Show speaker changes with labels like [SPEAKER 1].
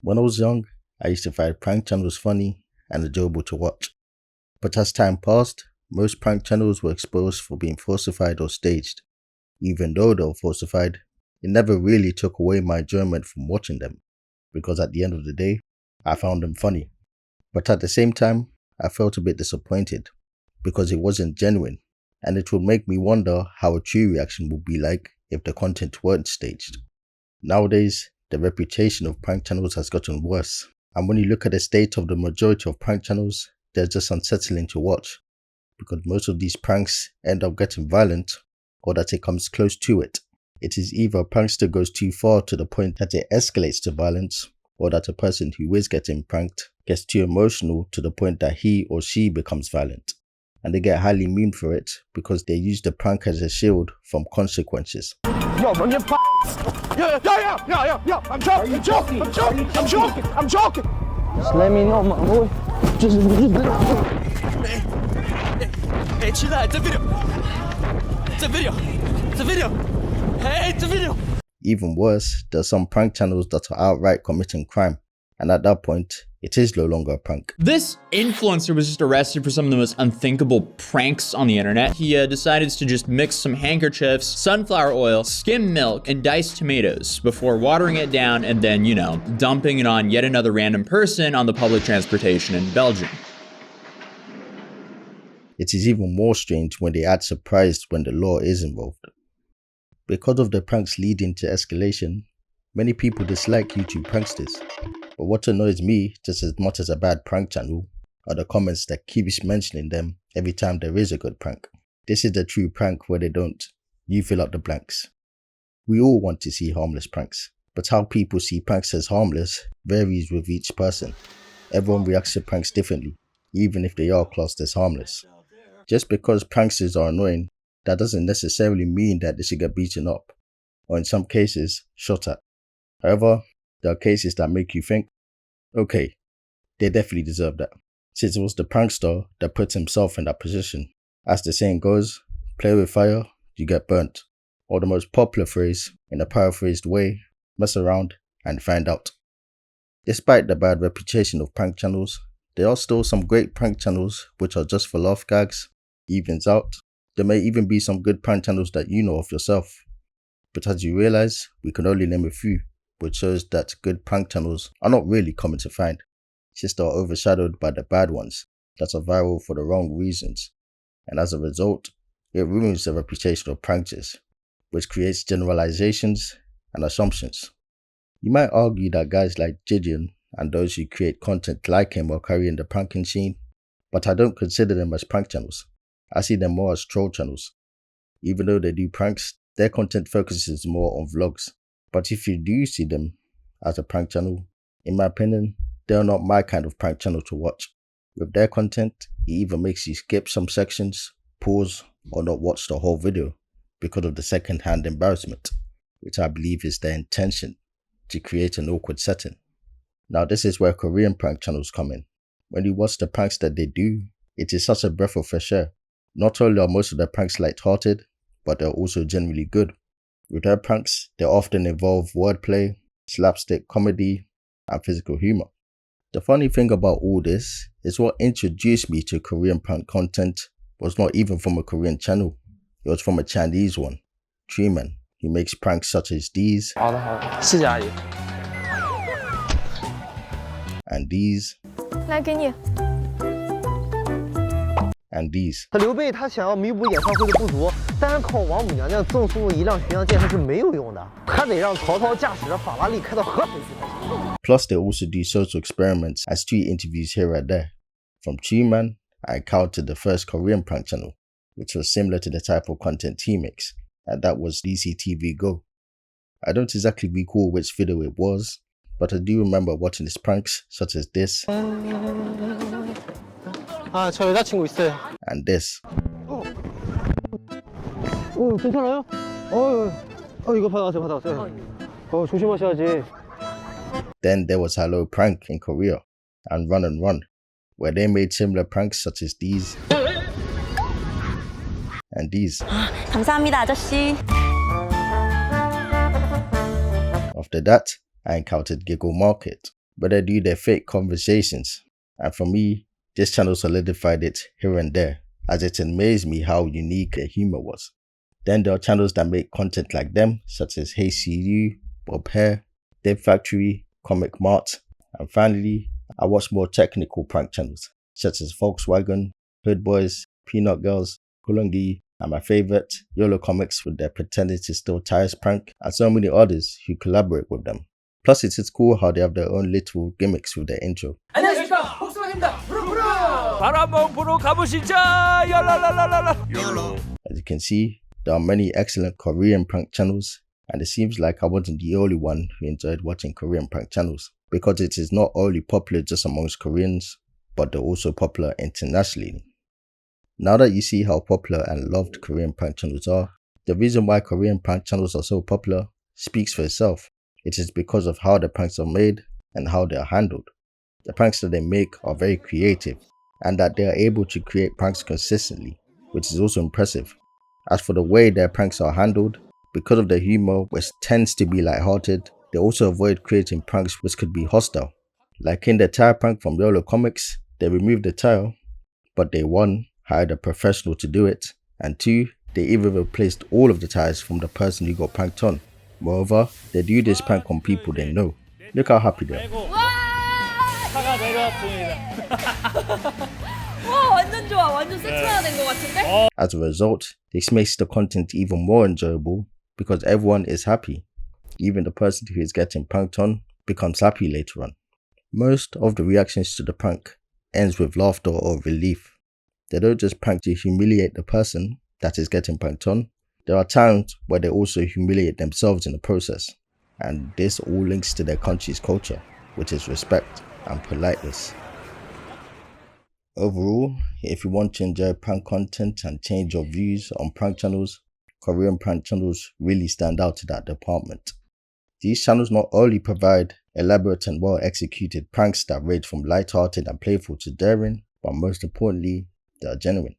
[SPEAKER 1] When I was young, I used to find prank channels funny and enjoyable to watch. But as time passed, most prank channels were exposed for being falsified or staged. Even though they were falsified, it never really took away my enjoyment from watching them, because at the end of the day, I found them funny. But at the same time, I felt a bit disappointed, because it wasn't genuine, and it would make me wonder how a true reaction would be like if the content weren't staged. Nowadays, the reputation of prank channels has gotten worse, and when you look at the state of the majority of prank channels, they're just unsettling to watch, because most of these pranks end up getting violent, or that it comes close to it. It is either a prankster goes too far to the point that it escalates to violence, or that a person who is getting pranked gets too emotional to the point that he or she becomes violent. And they get highly memed for it because they use the prank as a shield from consequences.
[SPEAKER 2] Yo, bro, you're yo, I'm joking. Just let me know, my boy. Just Hey, chill out, it's a video. Hey, it's a video.
[SPEAKER 1] Even worse, there are some prank channels that are outright committing crime, and at that point, it is no longer a prank.
[SPEAKER 3] This influencer was just arrested for some of the most unthinkable pranks on the internet. He decided to just mix some handkerchiefs, sunflower oil, skim milk, and diced tomatoes before watering it down and then, dumping it on yet another random person on the public transportation in Belgium.
[SPEAKER 1] It is even more strange when they act surprised when the law is involved. Because of the pranks leading to escalation, many people dislike YouTube pranksters. But what annoys me just as much as a bad prank channel are the comments that keeps mentioning them every time there is a good prank. This is the true prank where they don't. You fill up the blanks. We all want to see harmless pranks, but how people see pranks as harmless varies with each person. Everyone reacts to pranks differently, even if they are classed as harmless. Just because pranksters are annoying, that doesn't necessarily mean that they should get beaten up, or in some cases, shot at. However, there are cases that make you think, okay, they definitely deserve that, since it was the prankster that put himself in that position. As the saying goes, play with fire, you get burnt. Or the most popular phrase, in a paraphrased way, mess around and find out. Despite the bad reputation of prank channels, there are still some great prank channels which are just for laugh gags, evens out. There may even be some good prank channels that you know of yourself. But as you realize, we can only name a few, which shows that good prank channels are not really common to find, just are overshadowed by the bad ones that are viral for the wrong reasons, and as a result, it ruins the reputation of pranksters, which creates generalizations and assumptions. You might argue that guys like Gideon and those who create content like him are carrying the pranking scene, but I don't consider them as prank channels. I see them more as troll channels. Even though they do pranks, their content focuses more on vlogs. But if you do see them as a prank channel, in my opinion, they are not my kind of prank channel to watch. With their content, it either makes you skip some sections, pause, or not watch the whole video because of the second-hand embarrassment, which I believe is their intention, to create an awkward setting. Now this is where Korean prank channels come in. When you watch the pranks that they do, it is such a breath of fresh air. Not only are most of their pranks light-hearted, but they're also generally good. With their pranks, they often involve wordplay, slapstick comedy, and physical humor. The funny thing about all this is what introduced me to Korean prank content was not even from a Korean channel. It was from a Chinese one, Treeman, who makes pranks such as these, and these, and these.
[SPEAKER 4] 刘备他想要弥补演唱会的不足，单靠王母娘娘赠送一辆巡洋舰是没有用的，他得让曹操驾驶着法拉利开到合肥去才行。
[SPEAKER 1] Plus, they also do social experiments and street interviews here and there. From Treeman, I encountered the first Korean prank channel, which was similar to the type of content he makes, and that was DCTVGO. I don't exactly recall which video it was, but I do remember watching his pranks such as this,
[SPEAKER 4] 저 여자친구 있어요.
[SPEAKER 1] and this.
[SPEAKER 4] 괜찮아요? 이거 받아왔어요. 조심하셔야지.
[SPEAKER 1] Then there was Hello Prank in Korea, and Run, where they made similar pranks such as these, and these.
[SPEAKER 5] 감사합니다, 아저씨.
[SPEAKER 1] After that, I encountered Giggle Market, but they do their fake conversations. And for me, this channel solidified it here and there, as it amazed me how unique their humor was. Then there are channels that make content like them, such as Hey CU, Bob Hare, Dev Factory, Comic Mart, and finally, I watch more technical prank channels, such as Volkswagen, Hood Boys, Peanut Girls, Kulungi, and my favorite, YOLO Comics with their pretending to steal tires prank, and so many others who collaborate with them. Plus, it is cool how they have their own little gimmicks with their intro.
[SPEAKER 2] 안녕하십니까, 복숭아입니다. 부르부르. 바람봉 보러 가보시자. YOLO.
[SPEAKER 1] As you can see, there are many excellent Korean prank channels, and it seems like I wasn't the only one who enjoyed watching Korean prank channels, because it is not only popular just amongst Koreans, but they're also popular internationally. Now that you see how popular and loved Korean prank channels are, the reason why Korean prank channels are so popular speaks for itself. It is because of how the pranks are made and how they are handled. The pranks that they make are very creative, and that they are able to create pranks consistently, which is also impressive. As for the way their pranks are handled, because of their humor, which tends to be lighthearted, they also avoid creating pranks which could be hostile. Like in the tire prank from YOLO Comics, they removed the tire, but they 1. Hired a professional to do it, and 2. They even replaced all of the tires from the person who got pranked on. Moreover, they do this prank on people they know. Look how happy they are.
[SPEAKER 6] 차가 내려왔습니다.
[SPEAKER 5] 와, 완전 좋아. 완전 세트화가 된 것 같은데?
[SPEAKER 1] As a result, this makes the content even more enjoyable because everyone is happy. Even the person who is getting pranked on becomes happy later on. Most of the reactions to the prank ends with laughter or relief. They don't just prank to humiliate the person that is getting pranked on. There are times where they also humiliate themselves in the process. And this all links to their country's culture, which is respect and politeness. Overall, if you want to enjoy prank content and change your views on prank channels, Korean prank channels really stand out to that department. These channels not only provide elaborate and well executed pranks that range from light-hearted and playful to daring, but most importantly, they are genuine.